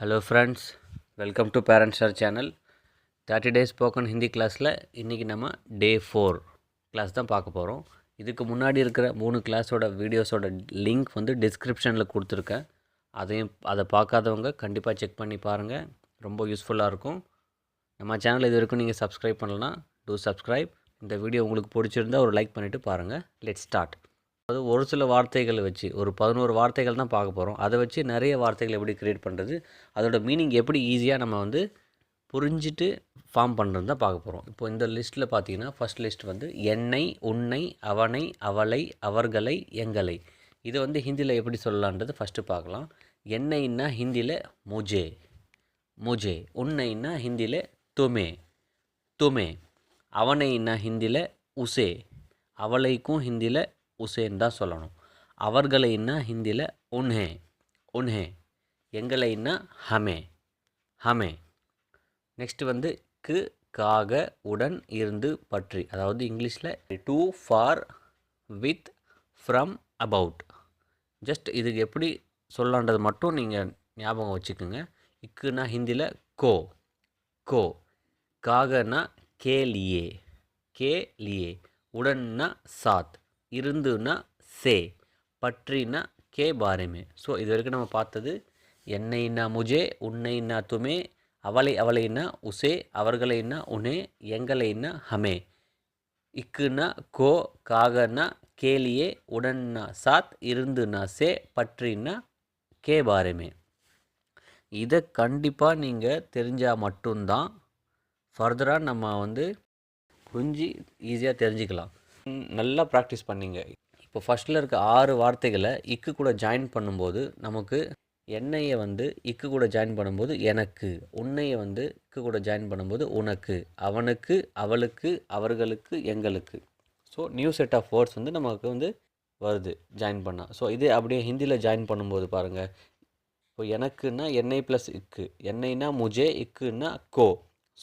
Hello friends, welcome to parent star channel. 30 days spoken Hindi கிளாஸில் இன்றைக்கி நம்ம டே 4 கிளாஸ் தான் பார்க்க போகிறோம். இதுக்கு முன்னாடி இருக்கிற 3 கிளாஸோட வீடியோஸோட லிங்க் வந்து டிஸ்கிரிப்ஷனில் கொடுத்துருக்கேன். அதை பார்க்காதவங்க கண்டிப்பாக செக் பண்ணி பாருங்கள், ரொம்ப யூஸ்ஃபுல்லாக இருக்கும். நம்ம சேனல் இது வரைக்கும் நீங்கள் சப்ஸ்கிரைப் பண்ணலன்னா டூ சப்ஸ்கிரைப். இந்த வீடியோ உங்களுக்கு பிடிச்சிருந்தால் ஒரு லைக் பண்ணிவிட்டு பாருங்கள். Let's start. அது ஒரு சில வார்த்தைகளை வச்சு ஒரு 11 வார்த்தைகள் தான் பார்க்க போகிறோம். அதை வச்சு நிறைய வார்த்தைகள் எப்படி க்ரியேட் பண்ணுறது, அதோட மீனிங் எப்படி ஈஸியாக நம்ம வந்து புரிஞ்சுட்டு ஃபார்ம் பண்ணுறது தான் பார்க்க போகிறோம். இப்போ இந்த லிஸ்ட்டில் பார்த்தீங்கன்னா ஃபஸ்ட் லிஸ்ட் வந்து என்னை, உன்னை, அவனை, அவளை, அவர்களை, எங்களை. இதை வந்து ஹிந்தியில் எப்படி சொல்லலான்றது ஃபஸ்ட்டு பார்க்கலாம். என்னைன்னா ஹிந்தியில் முஜே, முஜே. உன்னைன்னா ஹிந்தியில் துமே, துமே. அவனைன்னா ஹிந்தியில் உசே, அவளைக்கும் ஹிந்தியில் உசேன்னு தான் சொல்லணும். அவர்களைன்னா ஹிந்தியில் உன்ஹே, உன்ஹே. எங்களைன்னா ஹமே, ஹமே. நெக்ஸ்ட்டு வந்து கு, காக, உடன், இருந்து, பற்றி. அதாவது இங்கிலீஷில் to, for, with, from, about. Just இதுக்கு எப்படி சொல்லலான்றது மட்டும் நீங்கள் ஞாபகம் வச்சுக்கோங்க. இக்குன்னா ஹிந்தியில் கோ, கோ. காகனா கே லியே, கே லியே. உடன்னா சாத், இருந்துன்னா சே, பற்றினா கே பாரேமே. ஸோ இது வரைக்கும் நம்ம பார்த்தது என்னைன்னா முஜே, உன்னைன்னா துமே, அவளைன்னா உசே, அவர்களைன்னா உனே, எங்களைன்னா ஹமே. இக்குன்னா கோ, காகனா கேலியே, உடன்னா சாத், இருந்துன்னா சே, பற்றினா கே பாரேமே. இதை கண்டிப்பாக நீங்கள் தெரிஞ்சால் மட்டும்தான் ஃபர்தராக நம்ம வந்து புரிஞ்சு ஈஸியாக தெரிஞ்சுக்கலாம். நல்லா ப்ராக்டிஸ் பண்ணிங்க. இப்போ ஃபஸ்ட்டில் இருக்க 6 வார்த்தைகளை இக்கு கூட ஜாயின் பண்ணும்போது நமக்கு என்னையை வந்து இக்கு கூட ஜாயின் பண்ணும்போது எனக்கு, உன்னையை வந்து இக்கு கூட ஜாயின் பண்ணும்போது உனக்கு, அவனுக்கு, அவளுக்கு, அவர்களுக்கு, எங்களுக்கு. So new set of words வந்து நமக்கு வந்து வருது ஜாயின் பண்ணால். ஸோ இது அப்படியே ஹிந்தியில் ஜாயின் பண்ணும்போது பாருங்கள். இப்போ எனக்குன்னா என்னை ப்ளஸ் இக்கு, என்னைனா முஜே, இக்குன்னா கோ.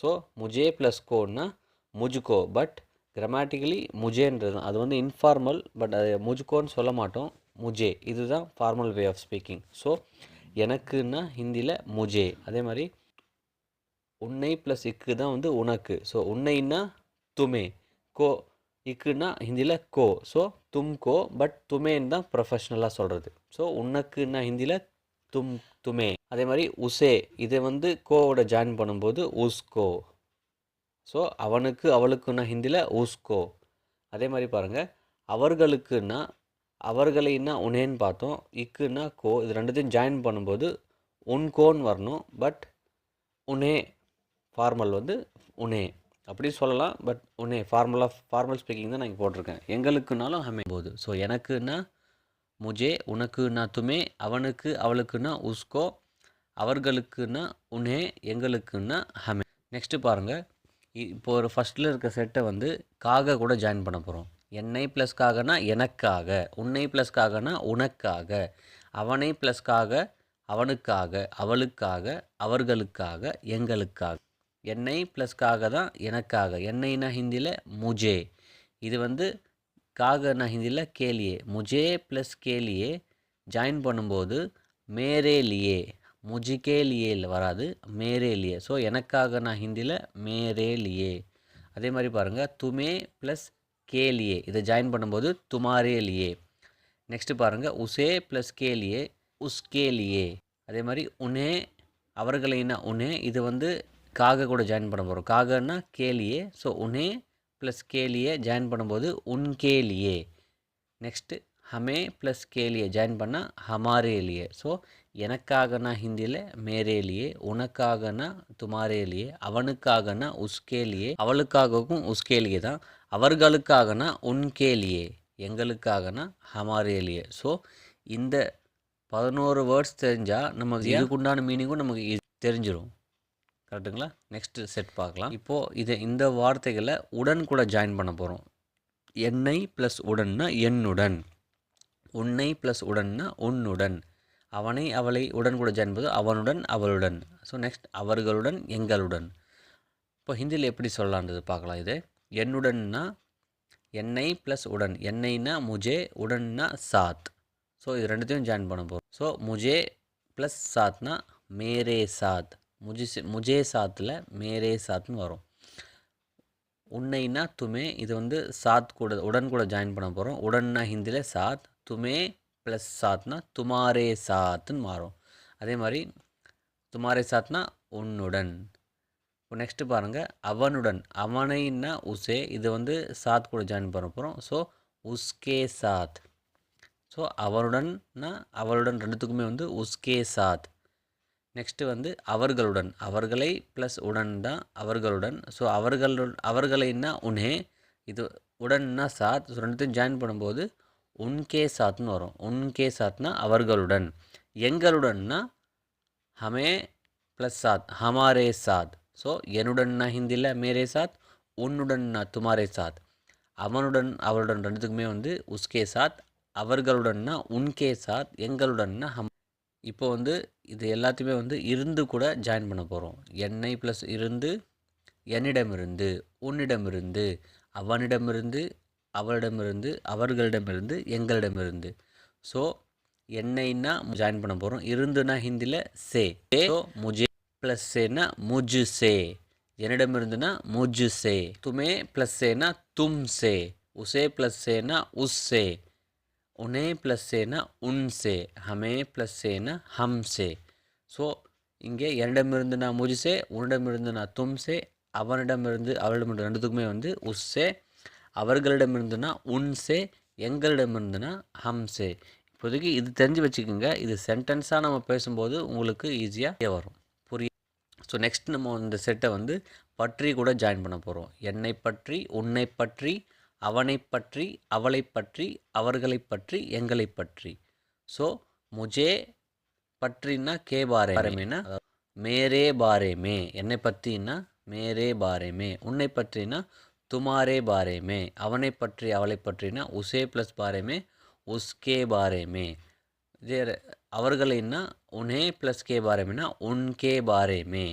So Mujhe plus கோன்னா முஜுகோ. But grammatically முஜேன்றது தான், அது வந்து இன்ஃபார்மல். பட் அது முஜுகோன்னு சொல்ல மாட்டோம், முஜே. இதுதான் formal way of speaking. So எனக்குன்னா ஹிந்தியில் முஜே. அதே மாதிரி உன்னை ப்ளஸ் இக்கு தான் வந்து உனக்கு. ஸோ உன்னைன்னா துமே, கோ. இக்குன்னா ஹிந்தியில் கோ. ஸோ தும்கோ. பட் துமேன்னு தான் ப்ரொஃபஷ்னலாக சொல்கிறது. ஸோ உனக்குன்னா ஹிந்தியில் துமே. அதே மாதிரி உசே, இதை வந்து கோவோட ஜாயின் பண்ணும்போது உஸ்கோ. ஸோ அவனுக்கு, அவளுக்குன்னா ஹிந்தியில் உஸ்கோ. அதே மாதிரி பாருங்கள், அவர்களுக்குன்னா அவர்களைன்னா உனேன்னு பார்த்தோம், இக்குன்னா கோ. இது ரெண்டுத்தையும் ஜாயின் பண்ணும்போது உன்கோன்னு வரணும். பட் உனே ஃபார்மல் வந்து உனே அப்படி சொல்லலாம். பட் உனே ஃபார்மல் ஸ்பீக்கிங் தான் நான் இங்கே போட்டிருக்கேன். எங்களுக்குனாலும் ஹமே போகுது. ஸோ எனக்குன்னா முஜே, உனக்குன்னா துமே, அவனுக்கு, அவளுக்குன்னா உஸ்கோ, அவர்களுக்குன்னா உனே, எங்களுக்குன்னா ஹமே. நெக்ஸ்ட்டு பாருங்கள், இப்போ ஒரு ஃபஸ்ட்டில் இருக்க செட்டை வந்து காக கூட ஜாயின் பண்ண போகிறோம். என்னை ப்ளஸ் காகனா எனக்காக, உன்னை ப்ளஸ் காகனா உனக்காக, அவனை ப்ளஸ் காக அவனுக்காக, அவளுக்காக, அவர்களுக்காக, எங்களுக்காக. என்னை ப்ளஸ் காக தான் எனக்காக. என்னைனா ஹிந்தியில் முஜே. இது வந்து காகனா ஹிந்தியில் கேலியே. முஜே ப்ளஸ் கேலியே ஜாயின் பண்ணும்போது மேரே லியே, முஜிகே லியே வராது, மேரே லியே. ஸோ எனக்காக நான் ஹிந்தியில் மேரே லியே. அதே மாதிரி பாருங்கள், துமே ப்ளஸ் கே லியே, இதை ஜாயின் பண்ணும்போது துமாரே லியே. நெக்ஸ்ட்டு பாருங்கள், உசே ப்ளஸ் கே லியே, உஸ்கே லியே. அதே மாதிரி உனே, அவர்களைன்னா உனே, இது வந்து காக கூட ஜாயின் பண்ண போகிறோம். காகன்னா கே லியே. ஸோ உனே ப்ளஸ் கே லியே ஜாயின் பண்ணும்போது உன்கே லியே. நெக்ஸ்ட்டு ஹமே ப்ளஸ் கே லியே ஜாயின் பண்ணால் ஹமாரே லியே. ஸோ எனக்காகனா ஹிந்தியில் மேரே லியே, உனக்காகனா துமாரே லியே, அவனுக்காகனா உஸ்கே லியே, அவளுக்காகவும் உஸ்கே லியே தான், அவர்களுக்காகனா உன்கே லியே, எங்களுக்காகனா ஹமாரே லியே. ஸோ இந்த 11 வேர்ட்ஸ் தெரிஞ்சால் நமக்கு இதுக்குண்டான மீனிங்கும் நமக்கு தெரிஞ்சிடும். கரெக்டுங்களா? நெக்ஸ்ட்டு செட் பார்க்கலாம். இப்போது இந்த வார்த்தைகளை உடன் கூட ஜாயின் பண்ண போகிறோம். என்னை ப்ளஸ் உடன்னா என்னுடன், உன்னை ப்ளஸ் உடன்னா உன்னுடன், அவனை, அவளை உடன் கூட ஜாயின் பண்ணும்போது அவனுடன், அவளுடன். ஸோ நெக்ஸ்ட் அவர்களுடன், எங்களுடன். இப்போ ஹிந்தியில் எப்படி சொல்லலான்றது பார்க்கலாம். இது என்னுடன்னா என்னை ப்ளஸ் உடன், என்னைனா முஜே, உடன்னா சாத். ஸோ இது ரெண்டுத்தையும் ஜாயின் பண்ண போகிறோம். ஸோ முஜே ப்ளஸ் சாத்னா மேரே சாத், முஜே சாத்தில் மேரே சாத்னு வரும். உன்னைனா துமே, இது வந்து சாத் கூட உடன் கூட ஜாயின் பண்ண போகிறோம். உடன்னா ஹிந்தியில் சாத், துமே ப்ளஸ் சாத்னா துமாரே சாத்துன்னு மாறும். அதே மாதிரி துமாரே சாத்னா உன்னுடன். இப்போ நெக்ஸ்ட்டு பாருங்கள், அவனுடன், அவனைன்னா உசே, இது வந்து சாத் கூட ஜாயின் பண்ண போகிறோம். ஸோ உஸ்கே சாத். ஸோ அவனுடன்னா அவளுடன் ரெண்டுத்துக்குமே வந்து உஸ்கே சாத். நெக்ஸ்ட்டு வந்து அவர்களுடன், அவர்களை ப்ளஸ் உடன் தான் அவர்களுடன். ஸோ அவர்களைன்னா உனே, இது உடன்னா சாத். ஸோ ரெண்டுத்தையும் ஜாயின் பண்ணும்போது உன்கே சாத்னு வரும். உன்கே சாத்னா அவர்களுடன். எங்களுடன்னா ஹமே ப்ளஸ் சாத், ஹமாரே சாத். ஸோ என்னுடன்னா ஹிந்தியில் மேரே சாத், உன்னுடன்னா துமாரே சாத். அவனுடன் அவளுடன் ரெண்டுத்துக்குமே வந்து உஸ்கே சாத். அவர்களுடன்னா உன்கே சாத். எங்களுடன்னா ஹம். இப்போ வந்து இது எல்லாத்தையுமே வந்து இருந்து கூட ஜாயின் பண்ண போகிறோம். என்னை ப்ளஸ் இருந்து, என்னிடமிருந்து, உன்னிடமிருந்து, அவனிடமிருந்து, அவளிடமிருந்து, அவர்களிடமிருந்து, எங்களிடமிருந்து. ஸோ என்னைன்னா ஜாயின் பண்ண போகிறோம். இருந்துனா ஹிந்தியில் சே. ஸோ முஜே ப்ளஸ் சேனா முஜ் சே, என்னிடமிருந்துனா முஜ் சே. துமே ப்ளஸ் சேனா தும் சே. உசே ப்ளஸ் சேனா உஸ் சே. உனே ப்ளஸ் சேனா உன் சே. ஹமே ப்ளஸ் சேனா ஹம் சே. ஸோ இங்கே என்னிடமிருந்துனா முஜ் சே, உன்னிடமிருந்துனா தும் சே, அவனிடமிருந்து அவளிடமிருந்து ரெண்டுத்துக்குமே வந்து உஸ் சே. அவர்களிடமிருந்துனா உன் சே, எங்களிடமிருந்துனா ஹம் சே. இப்போதைக்கு இது தெரிஞ்சு வச்சுக்கோங்க. இது சென்டென்ஸாக நம்ம பேசும்போது உங்களுக்கு ஈஸியாக வரும். ஸோ நெக்ஸ்ட் நம்ம இந்த செட்டை வந்து பற்றி கூட ஜாயின் பண்ண போகிறோம். என்னை பற்றி, உன்னை பற்றி, அவனை பற்றி, அவளை பற்றி, அவர்களை பற்றி, எங்களை பற்றி. ஸோ முஜே பற்றினா கே பாரேமேனா மேரே பாரேமே, என்னை பற்றினா மேரே பாரேமே. உன்னை பற்றினா துமாரே பாரேமே. அவனை பற்றி அவளை பற்றினா உசே ப்ளஸ் பாரேமே உஸ்கே பாரேமே. இதே அவர்களைன்னா உனே ப்ளஸ் கே பாரேமேனா உன்கே பாரேமே.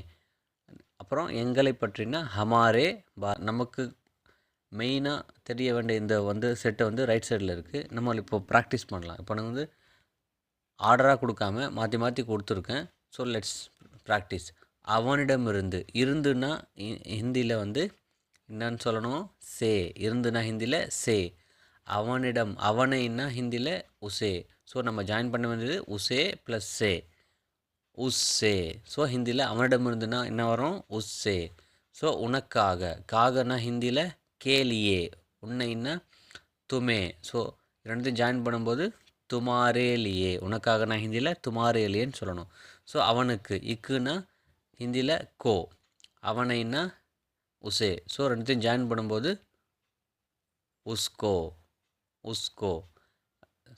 அப்புறம் எங்களை பற்றினா ஹமாரே நமக்கு மெயினாக தெரிய வேண்டிய இந்த வந்து செட்டை வந்து ரைட் சைடில் இருக்குது. நம்ம இப்போ ப்ராக்டிஸ் பண்ணலாம். இப்போ நான் வந்து ஆர்டராக கொடுக்காம மாற்றி மாற்றி கொடுத்துருக்கேன். So let's practice. அவனிடமிருந்து, இருந்துன்னா ஹிந்தியில் வந்து என்னன்னு சொல்லணும், சே. இருந்துன்னா ஹிந்தியில் சே. அவனிடம், அவனைன்னா ஹிந்தியில் உசே. ஸோ நம்ம ஜாயின் பண்ண வேண்டியது உசே ப்ளஸ் சே, உஸ்ஸே. ஸோ ஹிந்தியில் அவனிடமிருந்துனா என்ன வரும், உஸ்ஸே. ஸோ உனக்காக, காகனா ஹிந்தியில் கேலியே, உன்னைன்னா துமே. ஸோ ரெண்டுத்தையும் ஜாயின் பண்ணும்போது துமாரே லியே, உனக்காகனா ஹிந்தியில் துமாரே லியேன்னு சொல்லணும். ஸோ அவனுக்கு, இக்குன்னா ஹிந்தியில் கோ, அவனைன்னா உசே. ஸோ ரெண்டுத்தையும் ஜாயின் பண்ணும்போது உஸ்கோ, உஸ்கோ.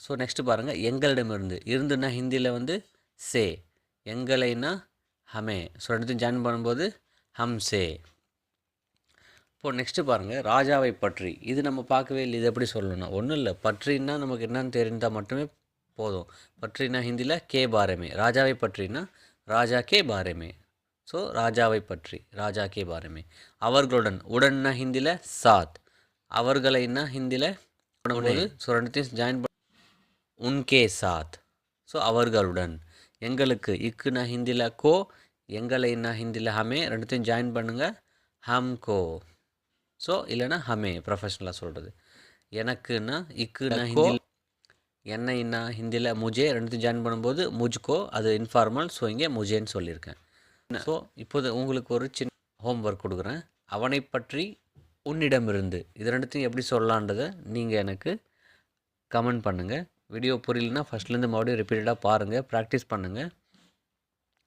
ஸோ நெக்ஸ்ட்டு பாருங்கள், எங்களிடமிருந்து, இருந்துன்னா ஹிந்தியில் வந்து சே, எங்களைனா ஹமே. ஸோ ரெண்டுத்தையும் ஜாயின் பண்ணும்போது ஹம்சே. இப்போது நெக்ஸ்ட்டு பாருங்கள், ராஜாவை பற்றி. இது நம்ம பார்க்கவே இல்லை. இது எப்படி சொல்லணும்னா ஒன்றும் இல்லை, பற்றின்னா நமக்கு என்னன்னு தெரிந்தால் மட்டுமே போதும். பற்றினா ஹிந்தியில் கே பாரமே, ராஜாவை பற்றினா ராஜா கே பாரமே. ஸோ ராஜாவை பற்றி, ராஜா கே பாரமே. அவர்களுடன், உடன்னா ஹிந்தியில் சாத். அவர்களைன்னா ஹிந்தியில் பண்ணும்போது ஸோ ரெண்டுத்தையும் ஜாயின் பண்ண உன்கே சாத். ஸோ அவர்களுடன். எங்களுக்கு, இக்குன்னா ஹிந்தியில் கோ, எங்களைன்னா ஹிந்தியில் ஹமே. ரெண்டுத்தையும் ஜாயின் பண்ணுங்கள் ஹம் கோ. ஸோ இல்லைனா ஹமே, ப்ரொஃபஷ்னலாக சொல்கிறது. எனக்குன்னா, இக்குன்னா ஹிந்தியில், என்னைன்னா ஹிந்தியில் முஜே. ரெண்டுத்தையும் ஜாயின் பண்ணும்போது முஜ்கோ, அது இன்ஃபார்மல். ஸோ இங்கே முஜேன்னு சொல்லியிருக்கேன். ஸோ இப்போது உங்களுக்கு ஒரு சின்ன ஹோம் ஒர்க் கொடுக்குறேன். அவனை பற்றி, உன்னிடமிருந்து, இது ரெண்டுத்தையும் எப்படி சொல்லலான்றதை நீங்கள் எனக்கு கமெண்ட் பண்ணுங்கள். வீடியோ புரியலனா ஃபஸ்ட்லேருந்து மறுபடியும் ரிப்பீட்டடாக பாருங்கள், ப்ராக்டிஸ் பண்ணுங்கள்.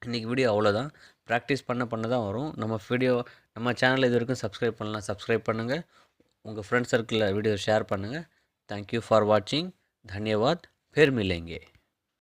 இன்றைக்கி வீடியோ அவ்வளோதான். ப்ராக்டிஸ் பண்ண தான் வரும். நம்ம சேனலில் இது வரைக்கும் சப்ஸ்கிரைப் பண்ணலாம், சப்ஸ்கிரைப் பண்ணுங்கள். உங்கள் ஃப்ரெண்ட்ஸ் சர்க்கிளில் வீடியோ ஷேர் பண்ணுங்கள். தேங்க்யூ ஃபார் வாட்சிங். தன்யவாத். फिर मिलेंगे.